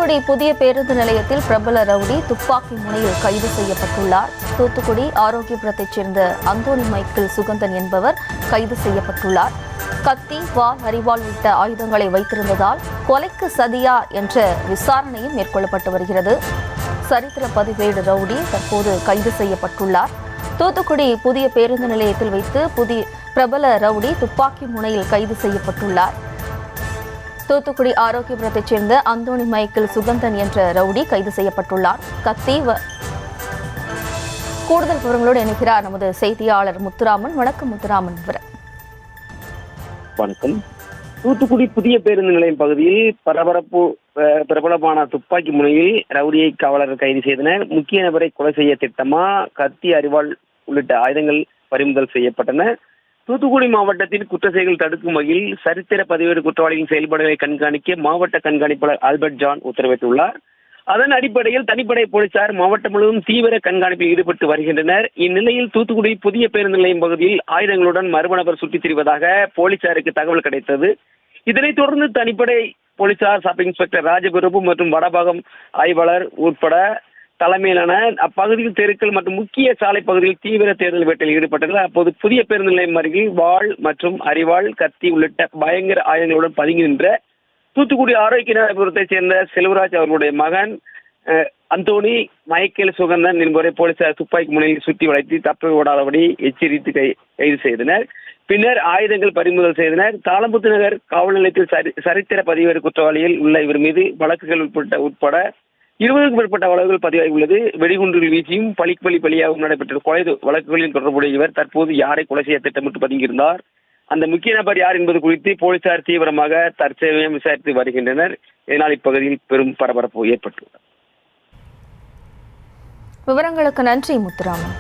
தூத்துக்குடி புதிய பேருந்து நிலையத்தில் பிரபல ரவுடி துப்பாக்கி முனையில் கைது செய்யப்பட்டுள்ளார். தூத்துக்குடி ஆரோக்கியபுரத்தைச் சேர்ந்த அந்தோணி மைக்கேல் சுகந்தன் என்பவர் கைது செய்யப்பட்டுள்ளார். கத்தி, வாள், அரிவாள் உள்ளிட்ட ஆயுதங்களை வைத்திருந்ததால் கொலைக்கு சதியா என்ற விசாரணையும் மேற்கொள்ளப்பட்டு வருகிறது. சரித்திர பதிவேடு ரவுடி தற்போது கைது செய்யப்பட்டுள்ளார். தூத்துக்குடி புதிய பேருந்து நிலையத்தில் வைத்து பிரபல ரவுடி துப்பாக்கி முனையில் கைது செய்யப்பட்டுள்ளார். தூத்துக்குடி ஆரோக்கியபுரத்தைச் சேர்ந்த அந்தோணி மைக்கேல் சுகந்தன் என்ற ரவுடி கைது செய்யப்பட்டுள்ளார். கூடுதல் விவரங்களோடு இணைக்கிறார் நமது செய்தியாளர் முத்துராமன். வணக்கம் முத்துராமன். வணக்கம். தூத்துக்குடி புதிய பேருந்து நிலையம் பகுதியில் பிரபலமான துப்பாக்கி முனையில் ரவுடியை காவலர்கள் கைது செய்தனர். முக்கிய நபரை கொலை செய்ய திட்டமா கத்தி, அரிவாள் உள்ளிட்ட ஆயுதங்கள் பறிமுதல் செய்யப்பட்டன. தூத்துக்குடி மாவட்டத்தில் குற்ற செயல்கள் தடுக்கும் வகையில் சரித்திர பதிவேடு குற்றவாளிகளின் செயல்பாடுகளை கண்காணிக்க மாவட்ட கண்காணிப்பாளர் ஆல்பர்ட் ஜான் உத்தரவிட்டுள்ளார். அதன் அடிப்படையில் தனிப்படை போலீசார் மாவட்டம் முழுவதும் தீவிர கண்காணிப்பில் ஈடுபட்டு வருகின்றனர். இந்நிலையில் தூத்துக்குடி புதிய பேருந்து நிலையம் பகுதியில் ஆயுதங்களுடன் மர்ம நபர் சுற்றித் திரிவதாக போலீசாருக்கு தகவல் கிடைத்தது. இதனைத் தொடர்ந்து தனிப்படை போலீசார் சப் இன்ஸ்பெக்டர் ராஜபிரபு மற்றும் வடபாகம் ஆய்வாளர் உட்பட தலைமையிலான அப்பகுதியில் தெருக்கள் மற்றும் முக்கிய சாலை பகுதியில் தீவிர தேடுதல் வேட்டையில் ஈடுபட்டனர். அப்போது புதிய பேருந்து நிலையம் அருகில் வாள் மற்றும் அரிவாள், கத்தி உள்ளிட்ட பயங்கர ஆயுதங்களுடன் பதுங்கி நின்ற தூத்துக்குடி ஆரோக்கியபுரத்தைச் சேர்ந்த செல்வராஜ் அவர்களுடைய மகன் அந்தோணி மைக்கேல் சுகந்தன் என்பவரை போலீசார் துப்பாக்கி முனையில் சுற்றி வளைத்து தப்பி ஓடாதபடி எச்சரித்து கைது செய்தனர். பின்னர் ஆயுதங்கள் பறிமுதல் செய்தனர். தாளம்புத்து நகர் காவல் நிலையத்தில் சரித்திர பதிவேடு குற்றவாளியில் உள்ள இவர் மீது வழக்குகள் உட்பட 20க்கும் மேற்பட்ட வழக்குகள் பதிவாகி உள்ளது. வெடிகுண்டுகள் வீச்சியும் பலியாகவும் நடைபெற்ற கொலை வழக்குகளில் தொடர்புடைய இவர் தற்போது யாரை கொலை செய்ய திட்டமிட்டு பதுங்கியிருந்தார், அந்த முக்கிய நபர் யார் என்பது குறித்து போலீசார் தீவிரமாக தற்சமயம் விசாரித்து வருகின்றனர். இதனால் இப்பகுதியில் பெரும் பரபரப்பு ஏற்பட்டுள்ளது. விவரங்களுக்கு நன்றி முத்துராமன்.